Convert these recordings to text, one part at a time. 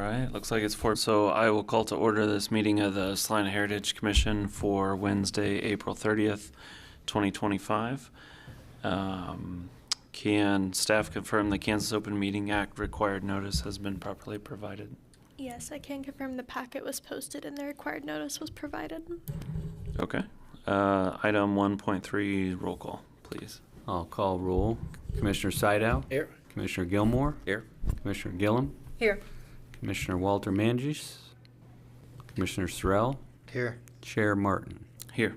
right, looks like it's 4. So I will call to order this meeting of the Salina Heritage Commission for Wednesday, April 30th, 2025. Can staff confirm the Kansas Open Meeting Act required notice has been properly provided? Yes, I can confirm the packet was posted and the required notice was provided. Okay. Item 1.3, roll call, please. I'll call roll. Commissioner Sydow. Here. Commissioner Gilmore. Here. Commissioner Gillum. Here. Commissioner Walter Mangis. Commissioner Sorrell. Here. Chair Martin. Here.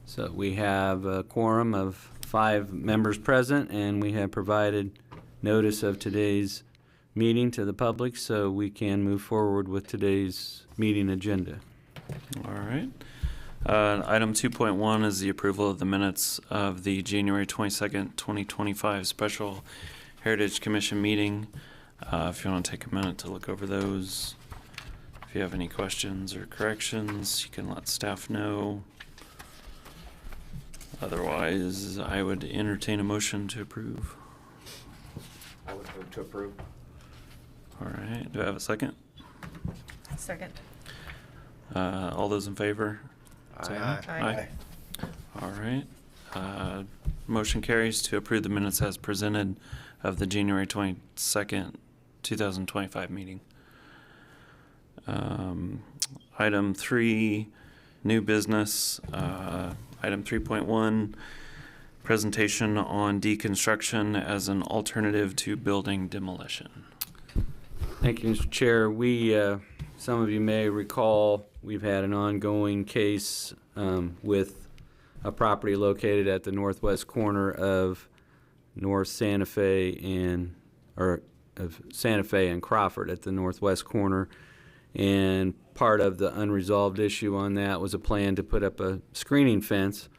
So we have a quorum of 5 members present, and we have provided notice of today's meeting to the public, so we can move forward with today's meeting agenda. All right. Item 2.1 is the approval of the minutes of the January 22nd, 2025 Special Heritage Commission meeting. If you want to take a minute to look over those. If you have any questions or corrections, you can let staff know. Otherwise, I would entertain a motion to approve. I would move to approve. All right. Do I have a second? Second. All those in favor? Say Aye. Aye. All right. Motion carries to approve the minutes as presented of the January 22nd, 2025 meeting. Item 3, new business. Item 3.1, presentation on deconstruction as an alternative to building demolition. Thank you, Mr. Chair. Some of you may recall, we've had an ongoing case with a property located at the northwest corner of North Santa Fe of Santa Fe and Crawford at the northwest corner. And part of the unresolved issue on that was a plan to put up a screening fence.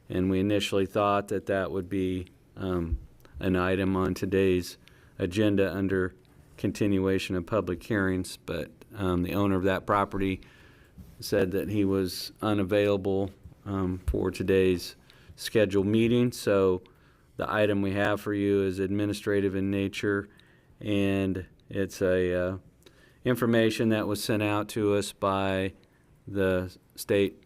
And we initially thought that that would be an item on today's agenda under continuation of public hearings, but the owner of that property said that he was unavailable for today's scheduled meeting. So the item we have for you is administrative in nature, and it's a information that was sent out to us by the State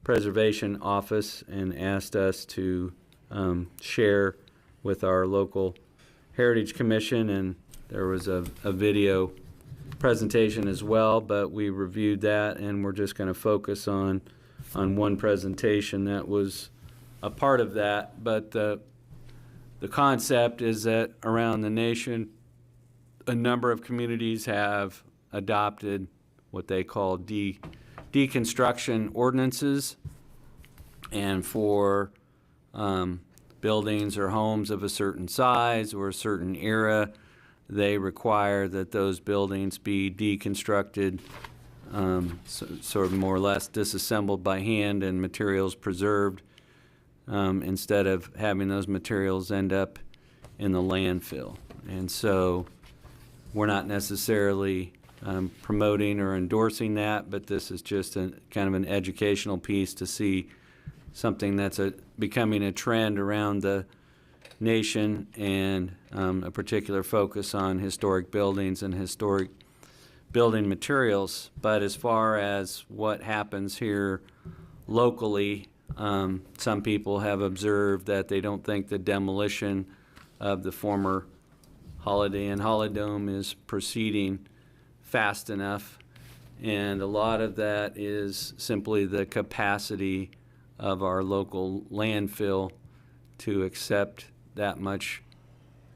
Preservation Office and asked us to share with our local Heritage Commission, and there was a video presentation as well, but we reviewed that and we're just going to focus on one presentation that was a part of that. But the concept is that around the nation, a number of communities have adopted what they call deconstruction ordinances, and for buildings or homes of a certain size or a certain era, they require that those buildings be deconstructed, sort of more or less disassembled by hand and materials preserved, instead of having those materials end up in the landfill. And so we're not necessarily promoting or endorsing that, but this is just a kind of an educational piece to see something that's becoming a trend around the nation, and a particular focus on historic buildings and historic building materials. But as far as what happens here locally, some people have observed that they don't think the demolition of the former Holiday Inn Holidome is proceeding fast enough, and a lot of that is simply the capacity of our local landfill to accept that much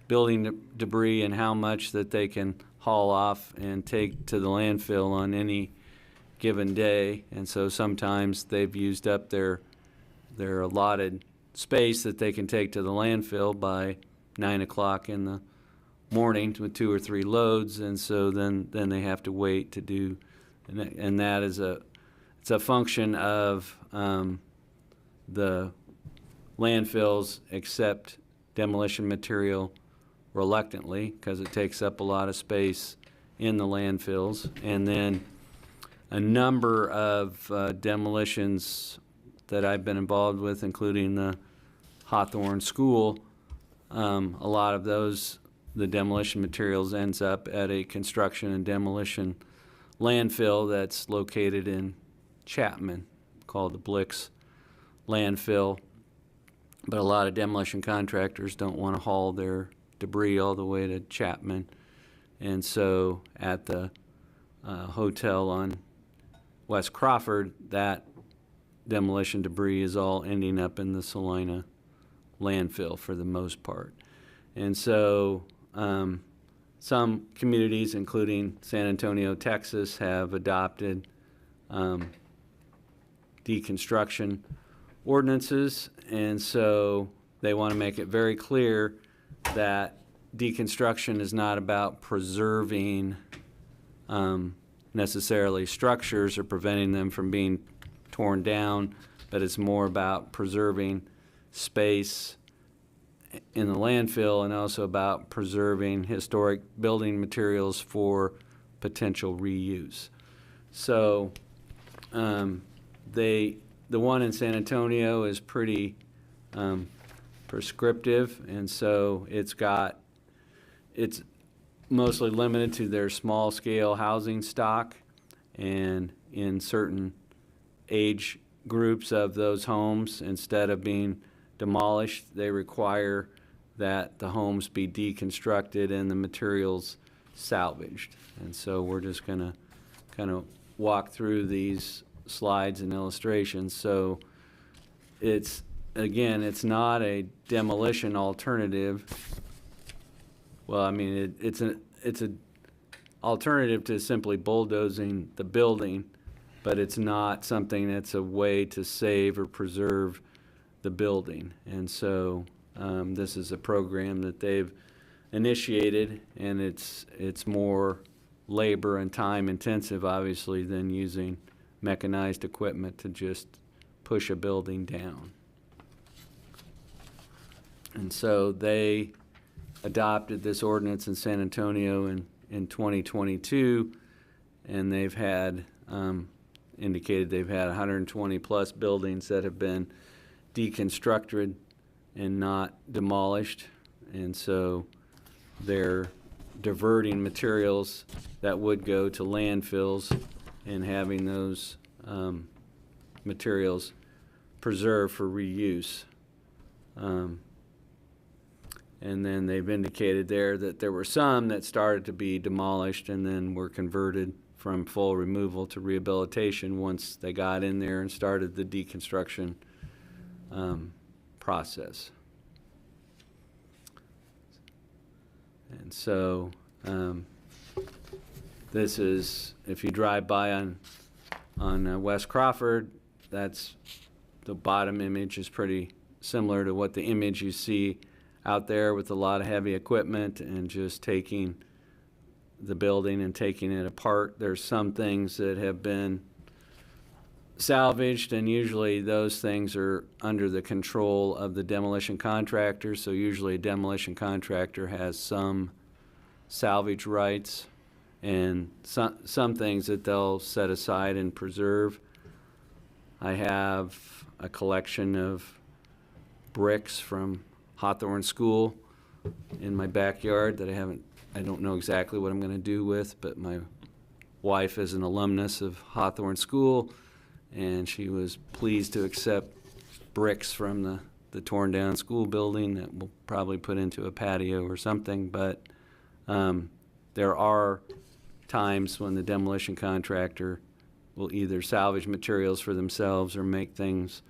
building debris and how much that they can haul off and take to the landfill on any given day. And so sometimes they've used up their allotted space that they can take to the landfill by 9 o'clock in the morning with 2 or 3 loads, and so then they have to wait to do, and that is it's a function of the landfills accept demolition material reluctantly because it takes up a lot of space in the landfills. And then a number of demolitions that I've been involved with, including the Hawthorne School, a lot of those the demolition materials ends up at a construction and demolition landfill that's located in Chapman, called the Blix landfill. But a lot of demolition contractors don't want to haul their debris all the way to Chapman. And so at the hotel on West Crawford, that demolition debris is all ending up in the Salina landfill for the most part. And so some communities, including San Antonio, Texas, have adopted deconstruction ordinances, and so they want to make it very clear that deconstruction is not about preserving necessarily structures or preventing them from being torn down, but it's more about preserving space in the landfill and also about preserving historic building materials for potential reuse. So the one in San Antonio is pretty prescriptive, and so it's mostly limited to their small scale housing stock, and in certain age groups of those homes, instead of being demolished, they require that the homes be deconstructed and the materials salvaged. And so we're just going to kind of walk through these slides and illustrations. So it's, again, it's not a demolition alternative. Well, I mean, it's a alternative to simply bulldozing the building, but it's not something that's a way to save or preserve the building. And so this is a program that they've initiated, and it's more labor and time intensive, obviously, than using mechanized equipment to just push a building down. And so they adopted this ordinance in San Antonio in 2022, and they've had indicated they've had 120 plus buildings that have been deconstructed and not demolished. And so they're diverting materials that would go to landfills and having those materials preserved for reuse. And then they've indicated there that there were some that started to be demolished and then were converted from full removal to rehabilitation once they got in there and started the deconstruction process. And so this is, if you drive by on West Crawford, that's the bottom image is pretty similar to what the image you see out there with a lot of heavy equipment and just taking the building and taking it apart. There's some things that have been salvaged, and usually those things are under the control of the demolition contractor. So usually a demolition contractor has some salvage rights and some things that they'll set aside and preserve. I have a collection of bricks from Hawthorne School in my backyard that I don't know exactly what I'm going to do with, but my wife is an alumnus of Hawthorne School, and she was pleased to accept bricks from the torn down school building that we'll probably put into a patio or something. But there are times when the demolition contractor will either salvage materials for themselves or make things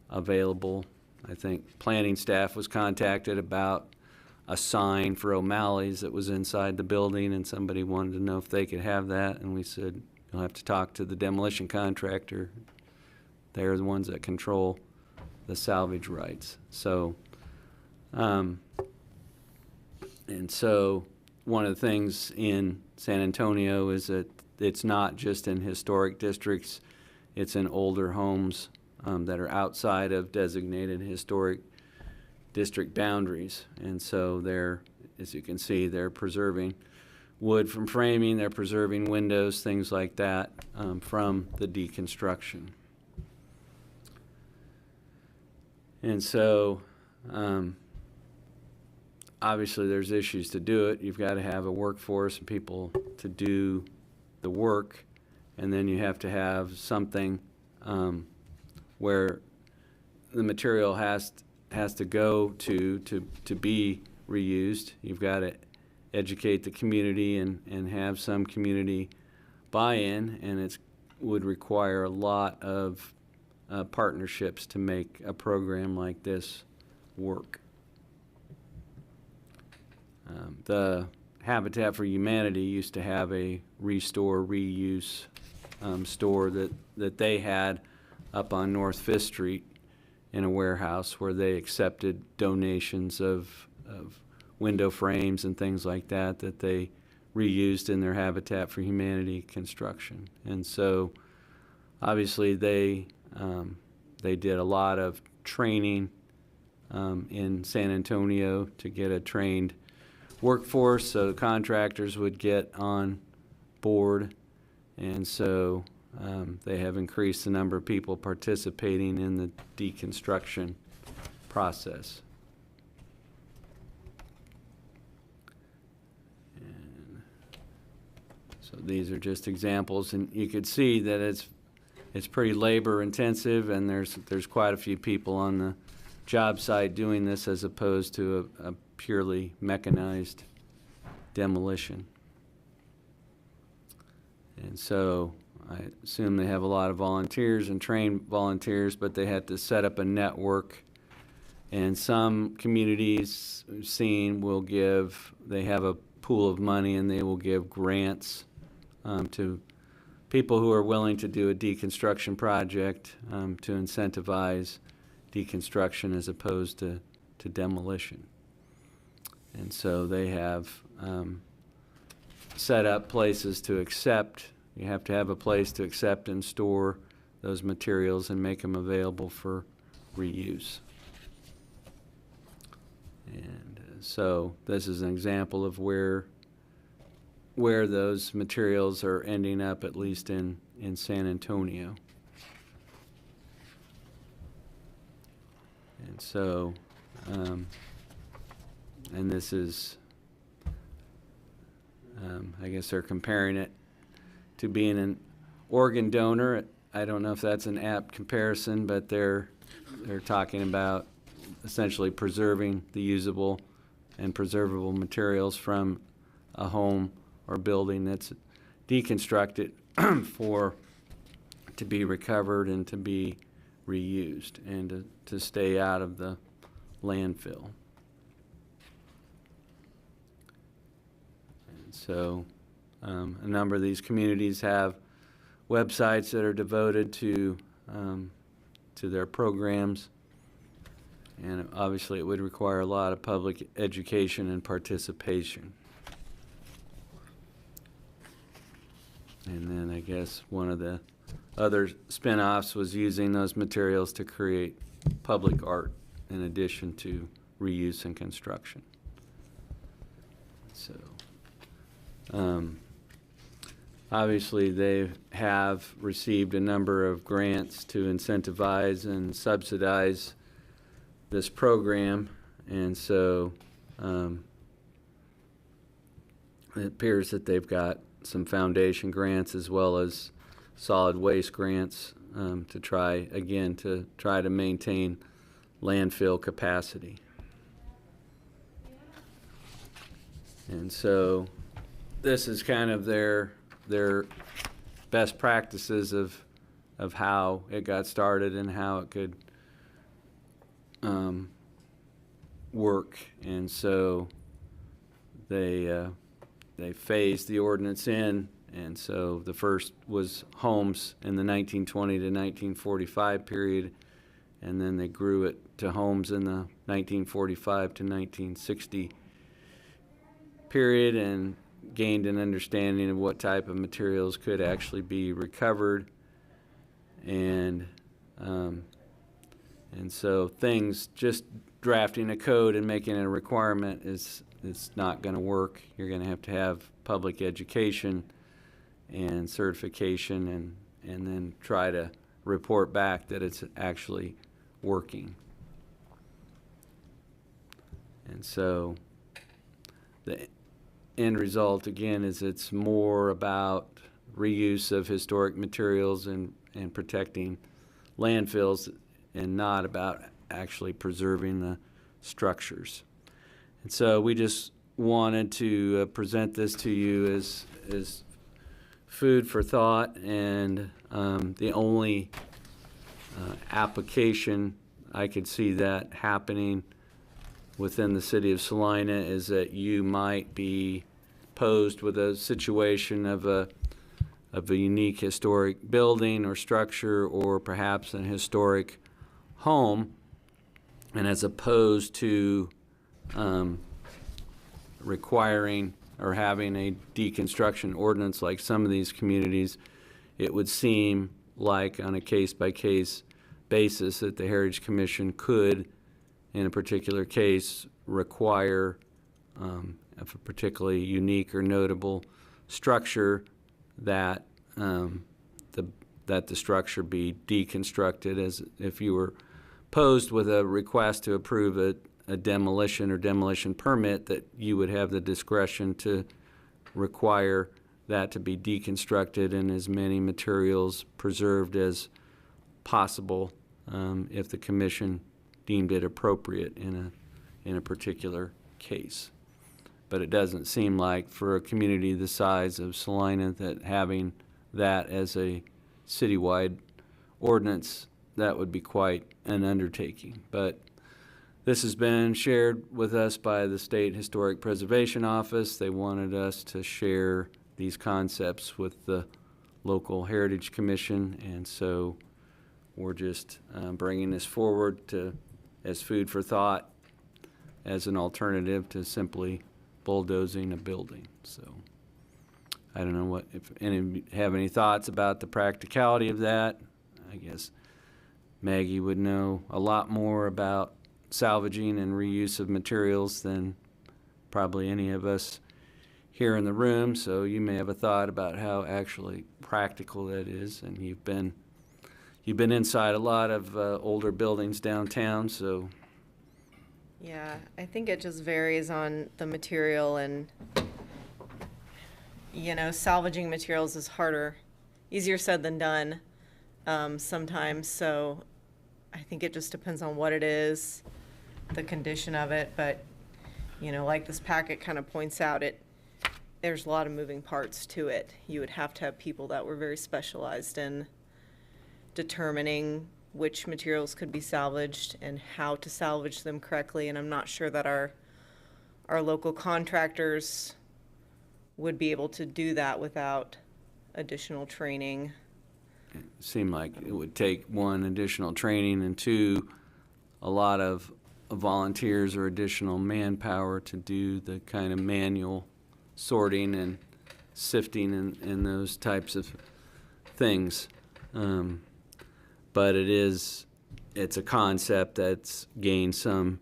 available. I think planning staff was contacted about a sign for O'Malley's that was inside the building, and somebody wanted to know if they could have that, and we said, you'll have to talk to the demolition contractor. They're the ones that control the salvage rights. So, and so one of the things in San Antonio is that it's not just in historic districts, it's in older homes that are outside of designated historic district boundaries. And so they're, as you can see, they're preserving wood from framing, they're preserving windows, things like that from the deconstruction. And so obviously there's issues to do it. You've got to have a workforce and people to do the work, and then you have to have something where the material has to go to be reused. You've got to educate the community and have some community buy-in, and it would require a lot of partnerships to make a program like this work. The Habitat for Humanity used to have a restore, reuse store that they had up on North Fifth Street in a warehouse where they accepted donations of window frames and things like that they reused in their Habitat for Humanity construction. And so obviously they did a lot of training in San Antonio to get a trained workforce, so contractors would get on board, and so they have increased the number of people participating in the deconstruction process. And so these are just examples, and you could see that it's pretty labor intensive, and there's quite a few people on the job site doing this as opposed to a purely mechanized demolition. And so I assume they have a lot of volunteers and trained volunteers, but they had to set up a network. And some communities we've seen they have a pool of money and they will give grants to people who are willing to do a deconstruction project to incentivize deconstruction as opposed to demolition. And so they have set up places to accept. You have to have a place to accept and store those materials and make them available for reuse. And so this is an example of where those materials are ending up, at least in San Antonio. And so, and this is, I guess they're comparing it to being an organ donor. I don't know if that's an apt comparison, but they're talking about essentially preserving the usable and preservable materials from a home or building that's deconstructed to be recovered and to be reused and to stay out of the landfill. And so a number of these communities have websites that are devoted to their programs, and obviously it would require a lot of public education and participation. And then I guess one of the other spin-offs was using those materials to create public art in addition to reuse and construction. So obviously they have received a number of grants to incentivize and subsidize this program, and so it appears that they've got some foundation grants as well as solid waste grants to try to maintain landfill capacity. And so this is kind of their best practices of how it got started and how it could work. And so they phased the ordinance in, and so the first was homes in the 1920 to 1945 period, and then they grew it to homes in the 1945 to 1960 period and gained an understanding of what type of materials could actually be recovered. And so things, just drafting a code and making it a requirement it's not going to work. You're going to have public education and certification and then try to report back that it's actually working. And so the end result, again, is it's more about reuse of historic materials and protecting landfills and not about actually preserving the structures. And so we just wanted to present this to you as food for thought, and the only application I could see that happening within the city of Salina is that you might be posed with a situation of a unique historic building or structure, or perhaps an historic home, and as opposed to requiring or having a deconstruction ordinance like some of these communities, it would seem like on a case-by-case basis that the Heritage Commission could, in a particular case, require of a particularly unique or notable structure that the structure be deconstructed, as if you were posed with a request to approve a demolition or demolition permit, that you would have the discretion to require that to be deconstructed and as many materials preserved as possible, if the commission deemed it appropriate in a particular case. But it doesn't seem like, for a community the size of Salina, that having that as a citywide ordinance, that would be quite an undertaking. But this has been shared with us by the State Historic Preservation Office. They wanted us to share these concepts with the local Heritage Commission, and so we're just bringing this forward as food for thought, as an alternative to simply bulldozing a building. So I don't know if any of you have any thoughts about the practicality of that. I guess Maggie would know a lot more about salvaging and reuse of materials than probably any of us here in the room, so you may have a thought about how actually practical that is. And you've been inside a lot of older buildings downtown, so. Yeah, I think it just varies on the material, and salvaging materials is easier said than done sometimes. So I think it just depends on what it is, the condition of it. But like this packet kind of points out, there's a lot of moving parts to it. You would have to have people that were very specialized in determining which materials could be salvaged and how to salvage them correctly. And I'm not sure that our local contractors would be able to do that without additional training. It seemed like it would take, one, additional training, and two, a lot of volunteers or additional manpower to do the kind of manual sorting and sifting and those types of things. But it's a concept that's gained some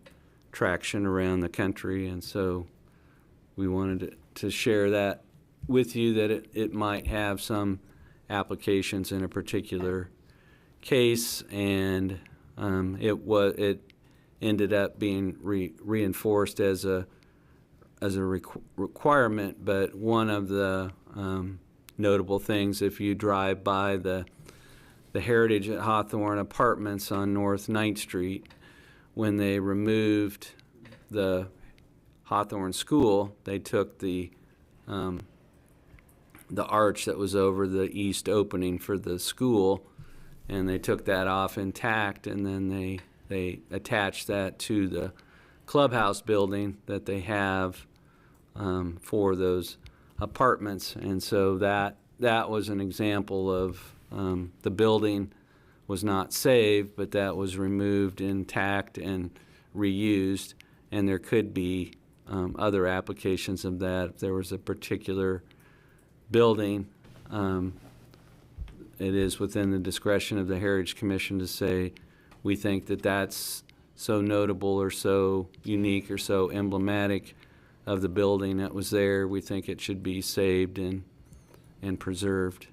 traction around the country, and so we wanted to share that with you, that it might have some applications in a particular case. And it ended up being reinforced as a requirement. But one of the notable things, if you drive by the Heritage at Hawthorne Apartments on North 9th Street, when they removed the Hawthorne School, they took the arch that was over the east opening for the school, and they took that off intact, and then they attached that to the clubhouse building that they have for those apartments. And so that was an example of the building was not saved, but that was removed intact and reused. And there could be other applications of that. If there was a particular building, it is within the discretion of the Heritage Commission to say, we think that that's so notable or so unique or so emblematic of the building that was there, we think it should be saved and preserved.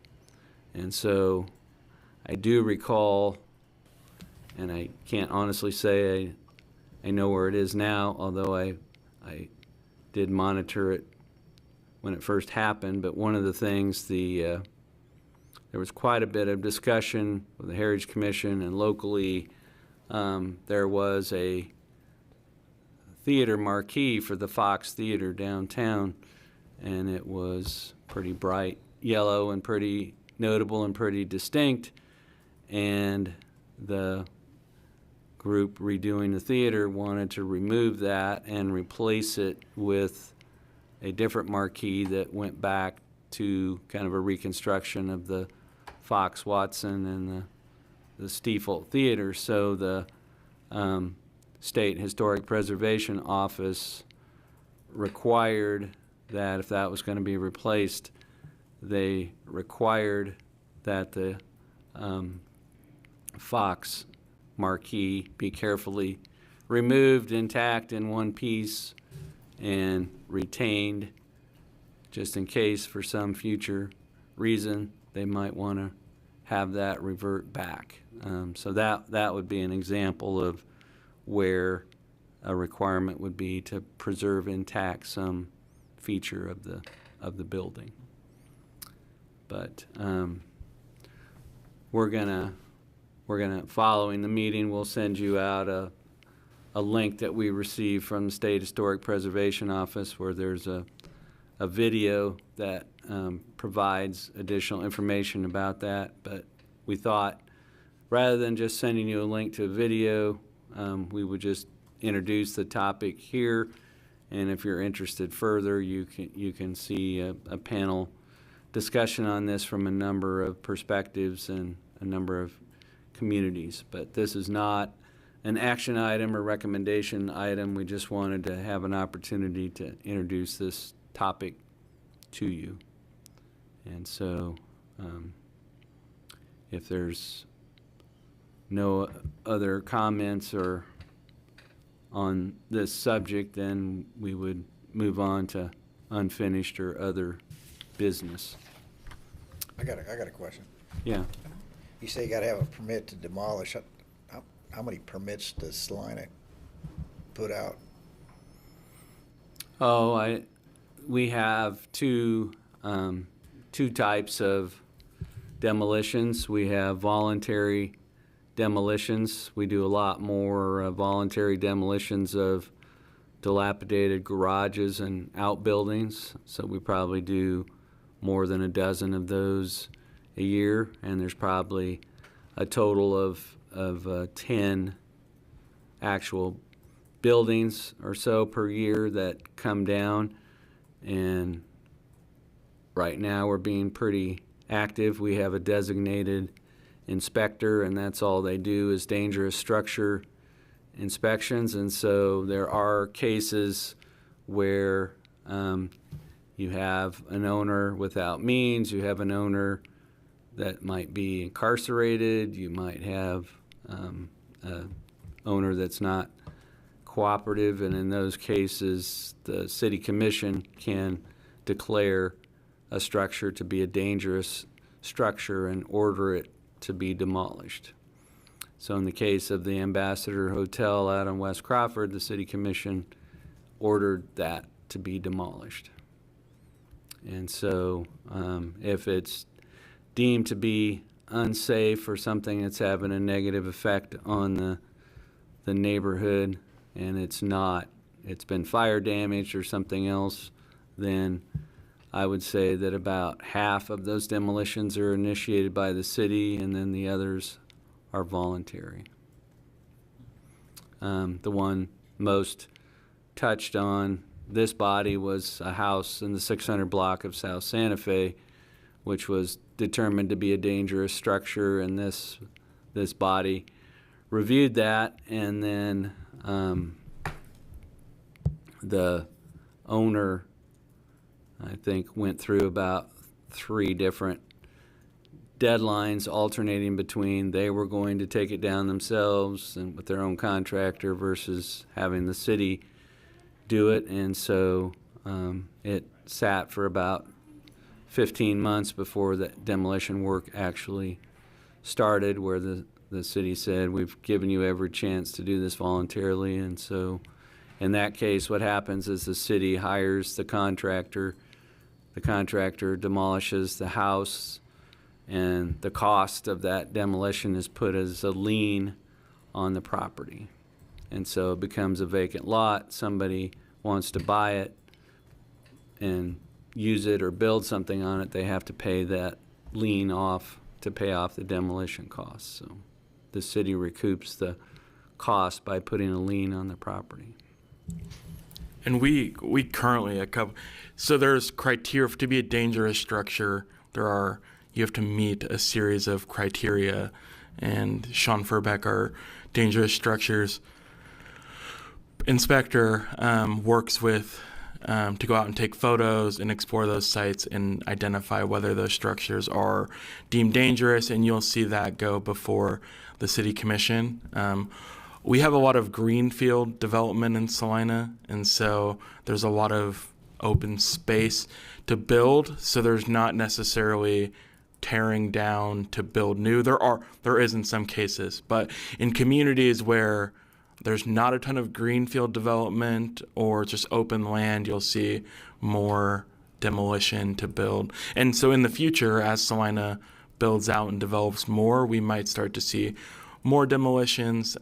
And so I do recall, and I can't honestly say I know where it is now, although I did monitor it when it first happened, but one of the things, there was quite a bit of discussion with the Heritage Commission and locally. There was a theater marquee for the Fox Theater downtown, and it was pretty bright yellow and pretty notable and pretty distinct, and the group redoing the theater wanted to remove that and replace it with a different marquee that went back to kind of a reconstruction of the Fox Watson and the Stiefel Theater. So the State Historic Preservation Office required that if that was going to be replaced, they required that the Fox marquee be carefully removed intact in one piece and retained, just in case for some future reason they might want to have that revert back. So that would be an example of where a requirement would be to preserve intact some feature of the building. But we're gonna following the meeting, we'll send you out a link that we received from the State Historic Preservation Office where there's a video that provides additional information about that. But we thought rather than just sending you a link to a video, we would just introduce the topic here, and if you're interested further, you can see a panel discussion on this from a number of perspectives and a number of communities. But this is not an action item or recommendation item. We just wanted to have an opportunity to introduce this topic to you. And so if there's no other comments or on this subject, then we would move on to unfinished or other business. I got a question. Yeah. You say you gotta have a permit to demolish. How many permits does Salina put out? Oh, we have two types of demolitions. We have voluntary demolitions. We do a lot more voluntary demolitions of dilapidated garages and outbuildings. So we probably do more than a dozen of those a year, and there's probably a total of 10 actual buildings or so per year that come down. And right now we're being pretty active. We have a designated inspector, and that's all they do is dangerous structure inspections. And so there are cases where you have an owner without means, you have an owner that might be incarcerated, you might have an owner that's not cooperative, and in those cases the city commission can declare a structure to be a dangerous structure and order it to be demolished. So in the case of the Ambassador Hotel out on West Crawford, the city commission ordered that to be demolished. And so if it's deemed to be unsafe or something that's having a negative effect on the neighborhood, and it's been fire damaged or something else, then I would say that about half of those demolitions are initiated by the city, and then the others are voluntary. The one most touched on this body was a house in the 600 block of South Santa Fe, which was determined to be a dangerous structure, and this body reviewed that, and then the owner, I think, went through about 3 different deadlines alternating between they were going to take it down themselves and with their own contractor versus having the city do it. And so it sat for about 15 months before the demolition work actually started, where the city said, we've given you every chance to do this voluntarily. And so In that case, what happens is the city hires the contractor demolishes the house, and the cost of that demolition is put as a lien on the property. And so it becomes a vacant lot. Somebody wants to buy it and use it or build something on it, they have to pay that lien off to pay off the demolition costs. So the city recoups the cost by putting a lien on the property. And we currently so there's criteria to be a dangerous structure. You have to meet a series of criteria, and Sean Furbeck, our dangerous structures inspector, works with to go out and take photos and explore those sites and identify whether those structures are deemed dangerous, and you'll see that go before the city commission. We have a lot of greenfield development in Salina, and so there's a lot of open space to build, so there's not necessarily tearing down to build new. There is in some cases, but in communities where there's not a ton of greenfield development or just open land, you'll see more demolition to build. And so in the future, as Salina builds out and develops more, we might start to see more demolitions.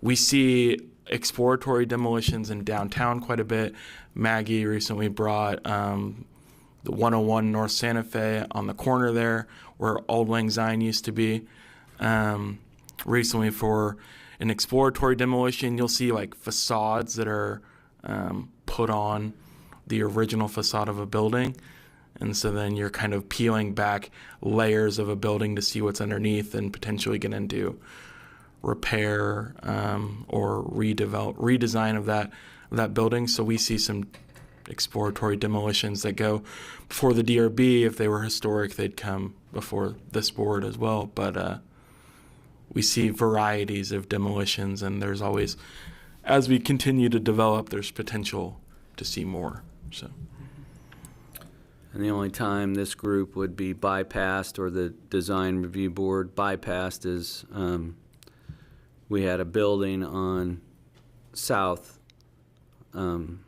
We see exploratory demolitions in downtown quite a bit. Maggie recently brought the 101 North Santa Fe on the corner there where Old Lang Syne used to be. Recently for an exploratory demolition, you'll see like facades that are put on the original facade of a building. And so then you're kind of peeling back layers of a building to see what's underneath and potentially get into repair or redesign of that building. So we see some exploratory demolitions that go before the DRB. If they were historic, they'd come before this board as well. But we see varieties of demolitions, and there's always, as we continue to develop, there's potential to see more. So. And the only time this group would be bypassed, or the design review board bypassed, is we had a building on South 7th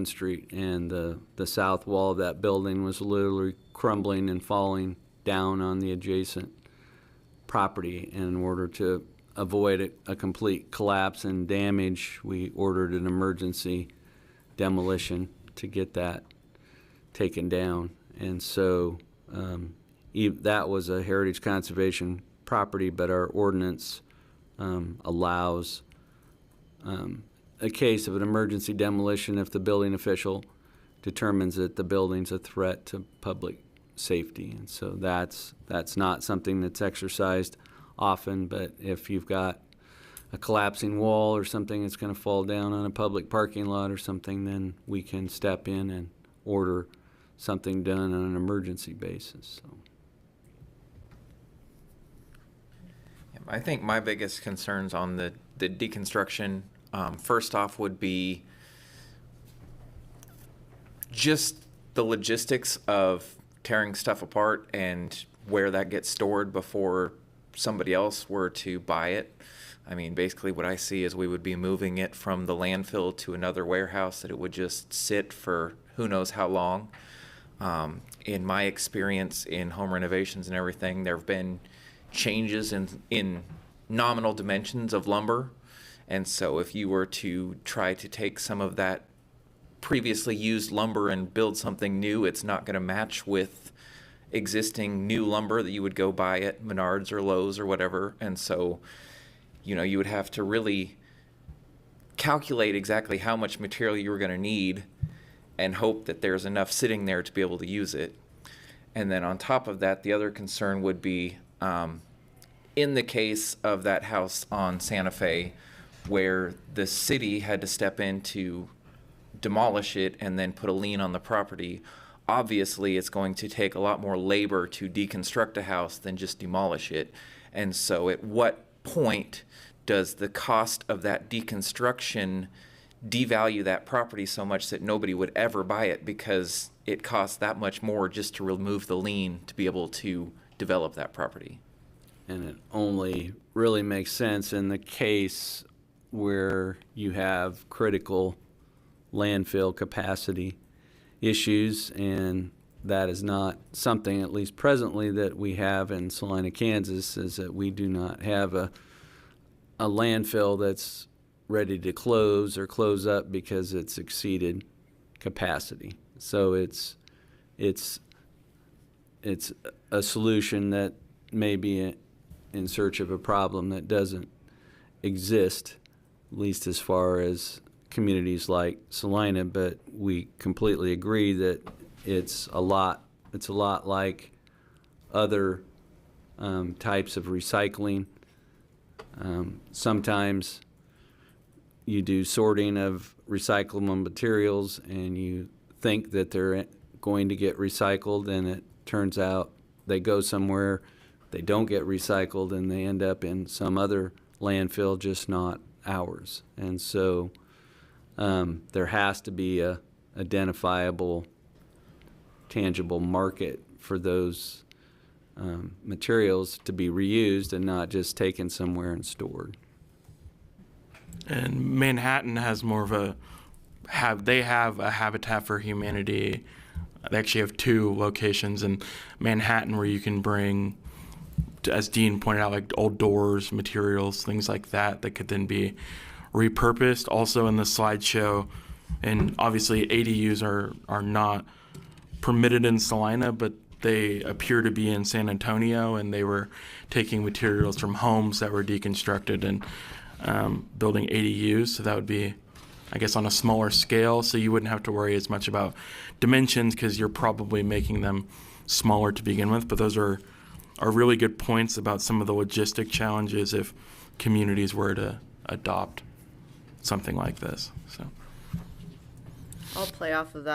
Street, and the south wall of that building was literally crumbling and falling down on the adjacent property. And in order to avoid a complete collapse and damage, we ordered an emergency demolition to get that taken down. And so that was a heritage conservation property, but our ordinance allows a case of an emergency demolition if the building official determines that the building's a threat to public safety. And so that's not something that's exercised often, but if you've got a collapsing wall or something that's going to fall down on a public parking lot or something, then we can step in and order something done on an emergency basis. So. I think my biggest concerns on the deconstruction, first off, would be just the logistics of tearing stuff apart and where that gets stored before somebody else were to buy it. I mean, basically what I see is we would be moving it from the landfill to another warehouse that it would just sit for who knows how long. In my experience in home renovations and everything, there have been changes in nominal dimensions of lumber. And so if you were to try to take some of that previously used lumber and build something new, it's not going to match with existing new lumber that you would go buy at Menards or Lowe's or whatever. And so, you would have to really calculate exactly how much material you were going to need and hope that there's enough sitting there to be able to use it. And then on top of that, the other concern would be in the case of that house on Santa Fe, where the city had to step in to demolish it and then put a lien on the property. Obviously, it's going to take a lot more labor to deconstruct a house than just demolish it. And so at what point does the cost of that deconstruction devalue that property so much that nobody would ever buy it because it costs that much more just to remove the lien to be able to develop that property? And it only really makes sense in the case where you have critical landfill capacity issues, and that is not something, at least presently, that we have in Salina, Kansas, is that we do not have a landfill that's ready to close or close up because it's exceeded capacity. So it's a solution that may be in search of a problem that doesn't exist, at least as far as communities like Salina, but we completely agree that it's a lot like other types of recycling. Sometimes you do sorting of recyclable materials and you think that they're going to get recycled, and it turns out they go somewhere, they don't get recycled, and they end up in some other landfill, just not ours. And so there has to be a identifiable, tangible market for those materials to be reused and not just taken somewhere and stored. And Manhattan has more of a they have a Habitat for Humanity. They actually have 2 locations in Manhattan where you can bring, as Dean pointed out, like old doors, materials, things like that could then be repurposed. Also in the slideshow, and obviously ADUs are not permitted in Salina, but they appear to be in San Antonio, and they were taking materials from homes that were deconstructed and building ADUs. So that would be, I guess, on a smaller scale, so you wouldn't have to worry as much about dimensions because you're probably making them smaller to begin with. But those are really good points about some of the logistic challenges if communities were to adopt something like this. So I'll play off of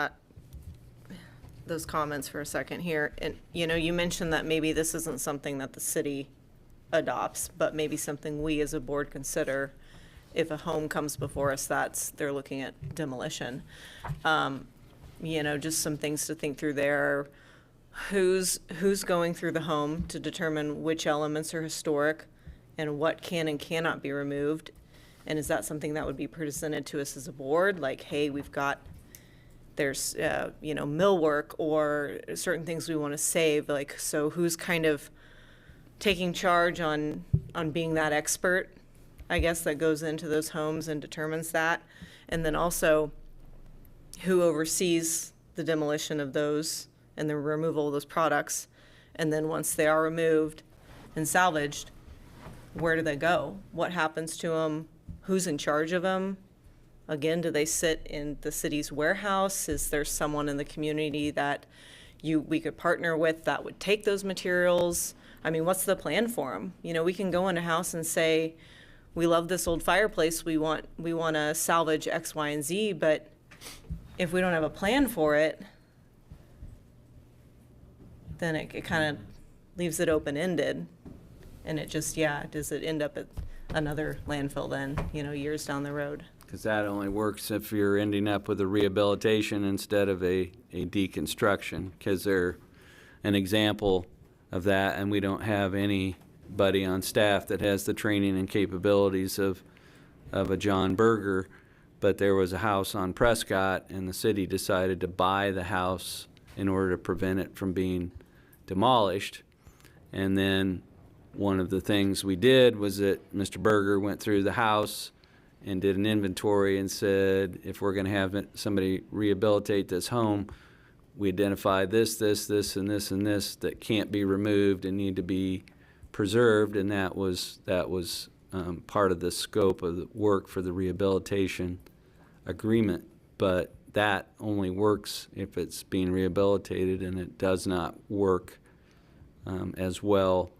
those comments for a second here. And, you mentioned that maybe this isn't something that the city adopts, but maybe something we as a board consider. If a home comes before us, they're looking at demolition. Just some things to think through there. Who's going through the home to determine which elements are historic and what can and cannot be removed? And is that something that would be presented to us as a board? Like, hey, there's millwork or certain things we want to save. Like, so who's kind of taking charge on being that expert, I guess, that goes into those homes and determines that? And then also, who oversees the demolition of those and the removal of those products? And then once they are removed and salvaged, where do they go? What happens to them? Who's in charge of them? Again, do they sit in the city's warehouse? Is there someone in the community that we could partner with that would take those materials? I mean, what's the plan for them? We can go in a house and say, we love this old fireplace, we want to salvage X, Y, and Z, but if we don't have a plan for it, then it kind of leaves it open-ended. And it just, does it end up at another landfill then, years down the road? Because that only works if you're ending up with a rehabilitation instead of a deconstruction, because they're an example of that, and we don't have anybody on staff that has the training and capabilities of a John Berger. But there was a house on Prescott, and the city decided to buy the house in order to prevent it from being demolished. And then one of the things we did was that Mr. Berger went through the house and did an inventory and said, if we're going to have somebody rehabilitate this home, we identify this, and this that can't be removed and need to be preserved, and that was part of the scope of the work for the rehabilitation agreement. But that only works if it's being rehabilitated, and it does not work as well,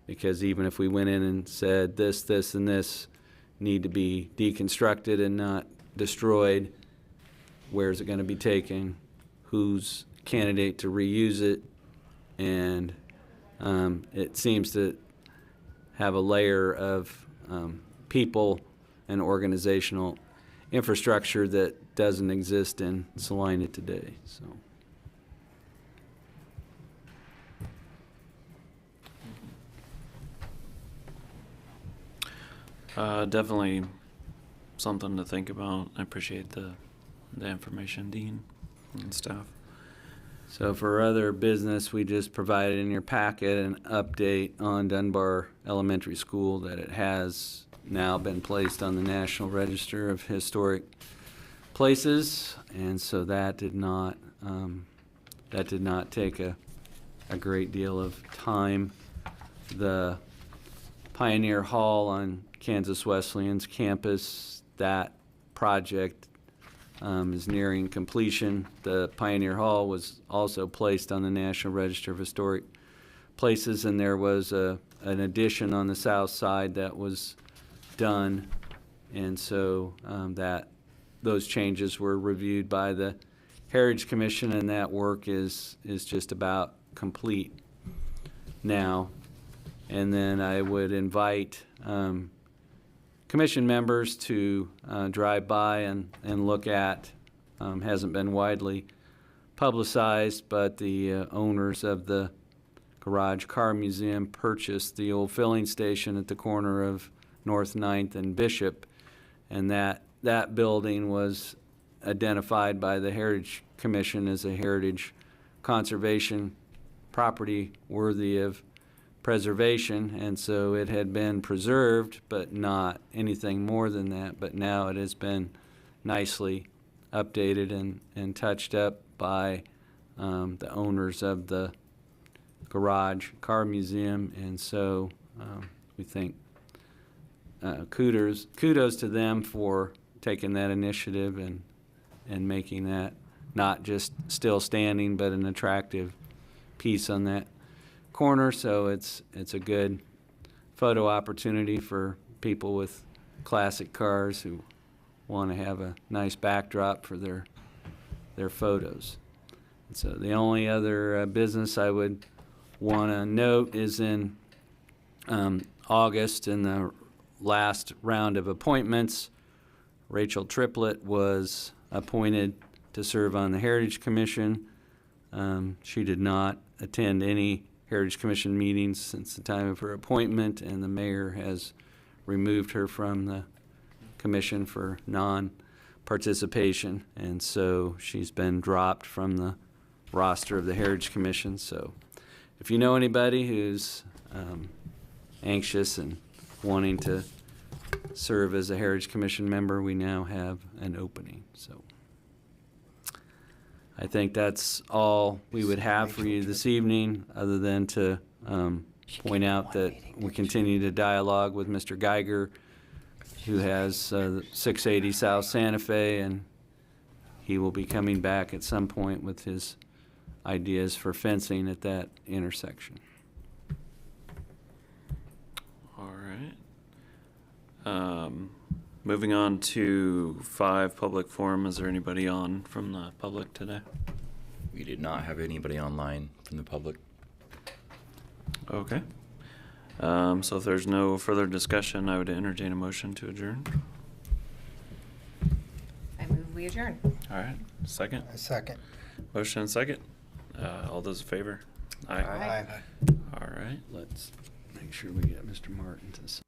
because even if we went in and said this, and this need to be deconstructed and not destroyed, where's it going to be taken? Who's candidate to reuse it? And it seems to have a layer of people and organizational infrastructure that doesn't exist in Salina today. So. Definitely something to think about. I appreciate the information, Dean and staff. So for other business, we just provided in your packet an update on Dunbar Elementary School that it has now been placed on the National Register of Historic Places, and so that did not take a great deal of time. The Pioneer Hall on Kansas Wesleyan's campus, that project is nearing completion. The Pioneer Hall was also placed on the National Register of Historic Places, and there was an addition on the south side that was done, and so those changes were reviewed by the Heritage Commission, and that work is just about complete now. And then I would invite commission members to drive by and look at, hasn't been widely publicized, but the owners of the Garage Car Museum purchased the old filling station at the corner of North 9th and Bishop, and that building was identified by the Heritage Commission as a heritage conservation property worthy of preservation, and so it had been preserved, but not anything more than that. But now it has been nicely updated and touched up by the owners of the Garage Car Museum, and so we think kudos to them for taking that initiative and making that not just still standing, but an attractive piece on that corner. So it's a good photo opportunity for people with classic cars who want to have a nice backdrop for their photos. And so the only other business I would want to note is in August, in the last round of appointments, Rachel Triplett was appointed to serve on the Heritage Commission. She did not attend any Heritage Commission meetings since the time of her appointment, and the mayor has removed her from the commission for non-participation, and so she's been dropped from the roster of the Heritage Commission. So if you know anybody who's anxious and wanting to serve as a Heritage Commission member, we now have an opening. So I think that's all we would have for you this evening, other than to point out that we continue to dialogue with Mr. Geiger, who has 680 South Santa Fe, and he will be coming back at some point with his ideas for fencing at that intersection. All right. Moving on to 5 public forum. Is there anybody on from the public today? We did not have anybody online from the public. Okay. So if there's no further discussion, I would entertain a motion to adjourn. I move we adjourn. All right. Second. A second. Motion and second. All those in favor? Aye. Aye. All right. Let's make sure we get Mr. Martin to sign.